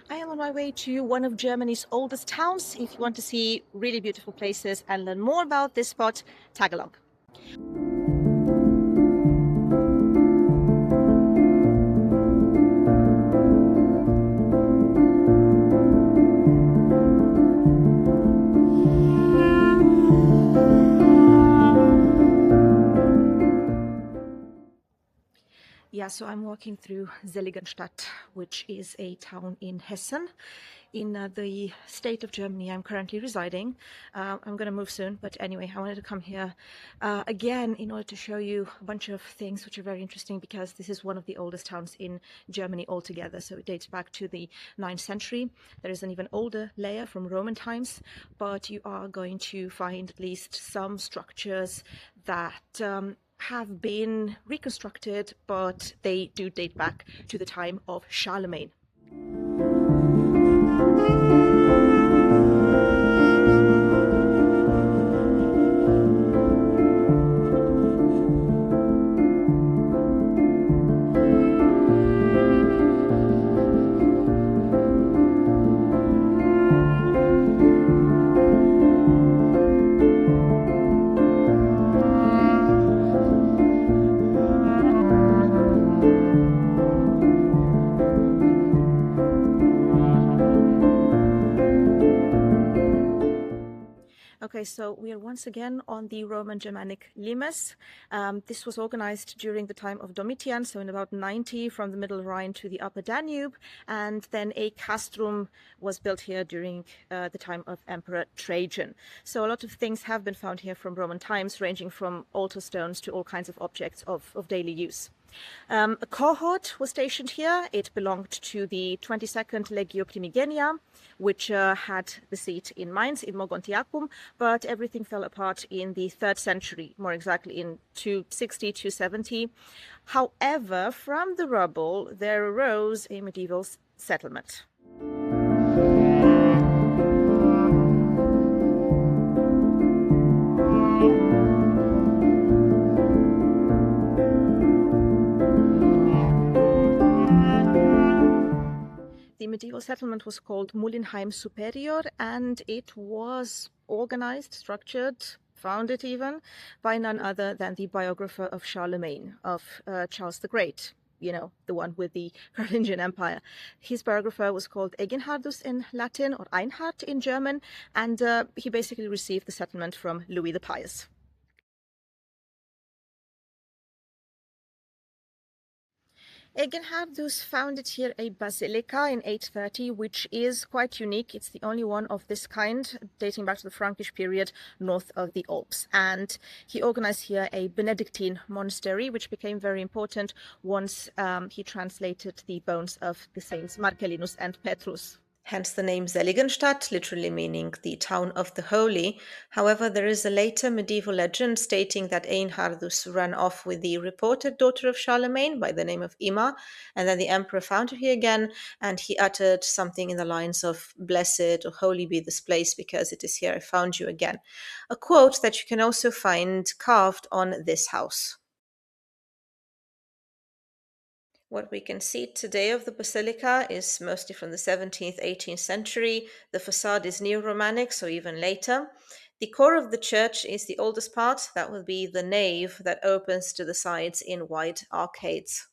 I am on my way to one of Germany's oldest towns. If you want to see really beautiful places and learn more about this spot, tag along. Yeah, so I'm walking through Seligenstadt, which is a town in Hessen, in the state of Germany I'm currently residing. I'm going to move soon, but anyway, I wanted to come here again in order to show you a bunch of things which are very interesting, because this is one of the oldest towns in Germany altogether. So it dates back to the 9th century. There is an even older layer from Roman times, but you are going to find at least some structures that have been reconstructed, but they do date back to the time of Charlemagne. Okay, so we are once again on the Roman Germanic limes. This was organized during the time of Domitian, so in about 90, from the Middle Rhine to the Upper Danube, and then a castrum was built here during the time of Emperor Trajan. So a lot of things have been found here from Roman times, ranging from altar stones to all kinds of objects of daily use. A cohort was stationed here. It belonged to the 22nd Legio Primigenia, which had the seat in Mainz, in Mogontiacum, but everything fell apart in the 3rd century, more exactly in 260, 270. However, from the rubble, there arose a medieval settlement. The medieval settlement was called Mullenheim Superior, and it was organized, structured, founded even, by none other than the biographer of Charlemagne, of Charles the Great, you know, the one with the Carolingian Empire. His biographer was called Eginhardus in Latin, or Einhard in German, and he basically received the settlement from Louis the Pious. Eginhardus founded here a basilica in 830, which is quite unique. It's the only one of this kind dating back to the Frankish period north of the Alps. And he organized here a Benedictine monastery, which became very important once he translated the bones of the saints Marcellinus and Petrus. Hence the name Seligenstadt, literally meaning the town of the holy. However, there is a later medieval legend stating that Einhardus ran off with the reported daughter of Charlemagne by the name of Ima, and then the emperor found her here again, and he uttered something in the lines of "Blessed or holy be this place, because it is here I found you again." A quote that you can also find carved on this house. What we can see today of the basilica is mostly from the 17th, 18th century. The facade is neo-Romantic, so even later. The core of the church is the oldest part. That will be the nave that opens to the sides in wide arcades.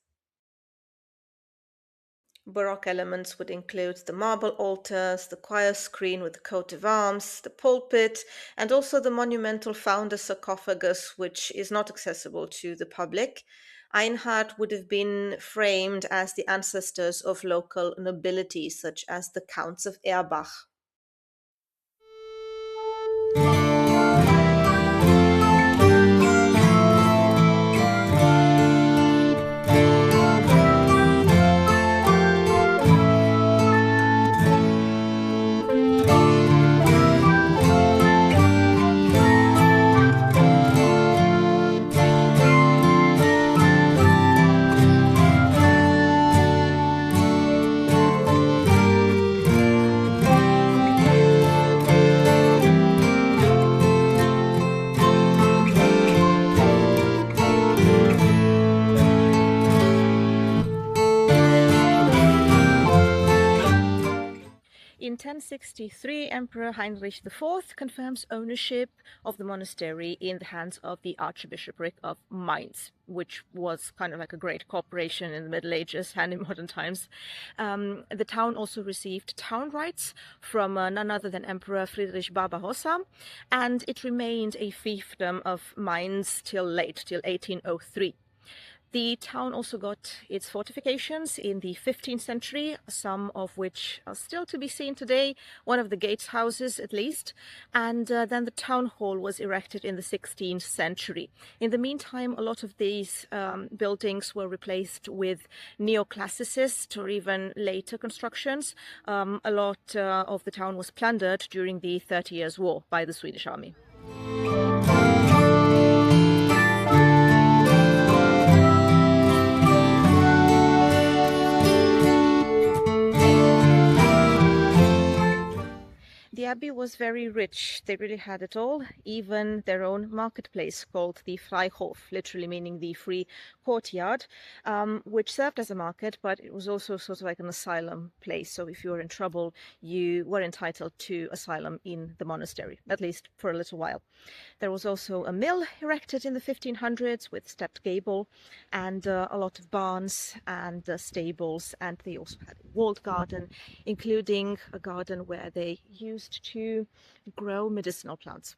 Baroque elements would include the marble altars, the choir screen with the coat of arms, the pulpit, and also the monumental founder sarcophagus, which is not accessible to the public. Einhard would have been framed as the ancestors of local nobility, such as the Counts of Erbach. In 1063, Emperor Heinrich IV confirms ownership of the monastery in the hands of the Archbishopric of Mainz, which was kind of like a great corporation in the Middle Ages and in modern times. The town also received town rights from none other than Emperor Friedrich Barbarossa, and it remained a fiefdom of Mainz till 1803. The town also got its fortifications in the 15th century, some of which are still to be seen today, one of the gatehouses at least, and then the town hall was erected in the 16th century. In the meantime, a lot of these buildings were replaced with neoclassicist or even later constructions. A lot of the town was plundered during the 30 Years' War by the Swedish army. The abbey was very rich. They really had it all, even their own marketplace called the Freihof, literally meaning the free courtyard, which served as a market, but it was also sort of like an asylum place. So if you were in trouble, you were entitled to asylum in the monastery, at least for a little while. There was also a mill erected in the 1500s with stepped gable and a lot of barns and stables, and they also had a walled garden, including a garden where they used to grow medicinal plants.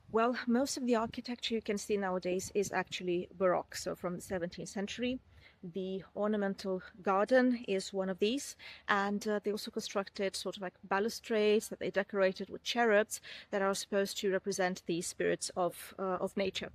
Well, most of the architecture you can see nowadays is actually baroque, so from the 17th century. The ornamental garden is one of these, and they also constructed sort of like balustrades that they decorated with cherubs that are supposed to represent the spirits of nature.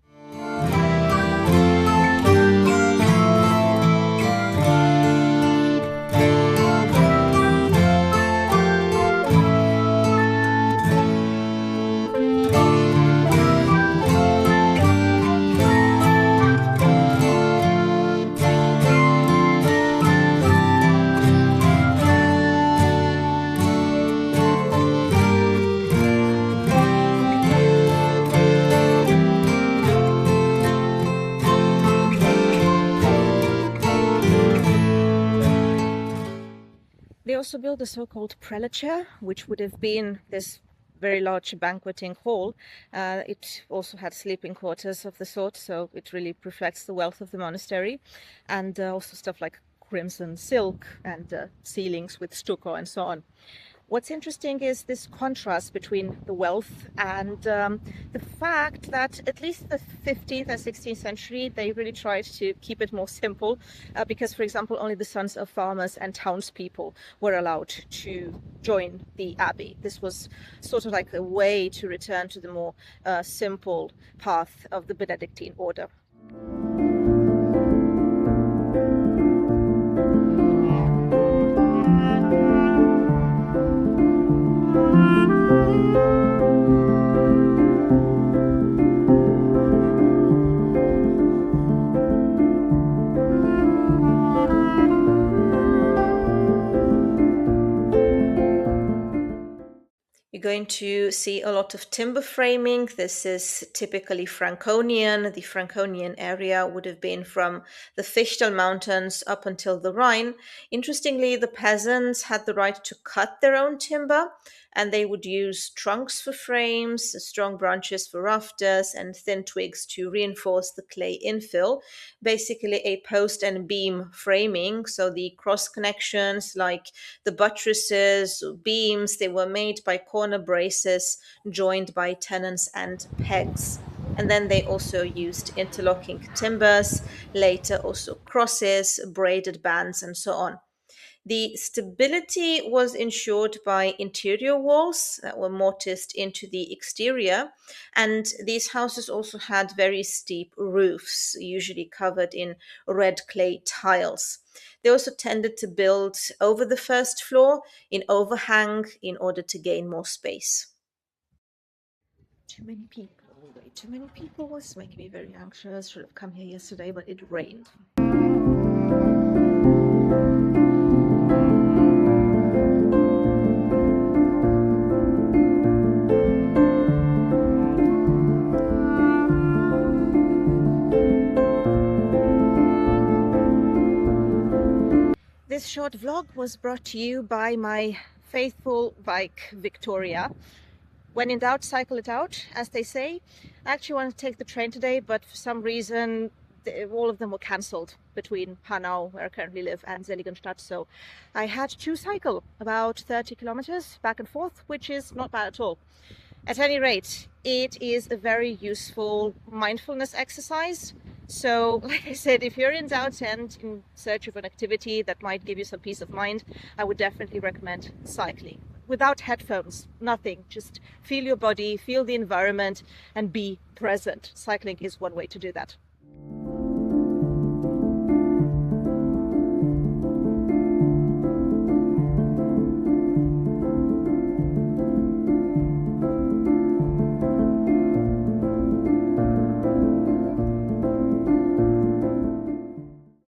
They also built a so-called prelate chair, which would have been this very large banqueting hall. It also had sleeping quarters of the sort, so it really reflects the wealth of the monastery, and also stuff like crimson silk and ceilings with stucco and so on. What's interesting is this contrast between the wealth and the fact that at least the 15th and 16th century, they really tried to keep it more simple because, for example, only the sons of farmers and townspeople were allowed to join the abbey. This was sort of like a way to return to the more simple path of the Benedictine order. You're going to see a lot of timber framing. This is typically Franconian. The Franconian area would have been from the Fichtel Mountains up until the Rhine. Interestingly, the peasants had the right to cut their own timber, and they would use trunks for frames, strong branches for rafters, and thin twigs to reinforce the clay infill. Basically a post and beam framing, so the cross connections like the buttresses, beams, they were made by corner braces joined by tenons and pegs. And then they also used interlocking timbers, later also crosses, braided bands, and so on. The stability was ensured by interior walls that were mortised into the exterior, and these houses also had very steep roofs, usually covered in red clay tiles. They also tended to build over the first floor in overhang in order to gain more space. Too many people, way too many people. It's making me very anxious. Should have come here yesterday, but it rained. This short vlog was brought to you by my faithful bike, Victoria. When in doubt, cycle it out, as they say. I actually wanted to take the train today, but for some reason, all of them were cancelled between Hanau, where I currently live, and Seligenstadt. So I had to cycle about 30 kilometers back and forth, which is not bad at all. At any rate, it is a very useful mindfulness exercise. So, like I said, if you're in doubt and in search of an activity that might give you some peace of mind, I would definitely recommend cycling. Without headphones, nothing. Just feel your body, feel the environment, and be present. Cycling is one way to do that.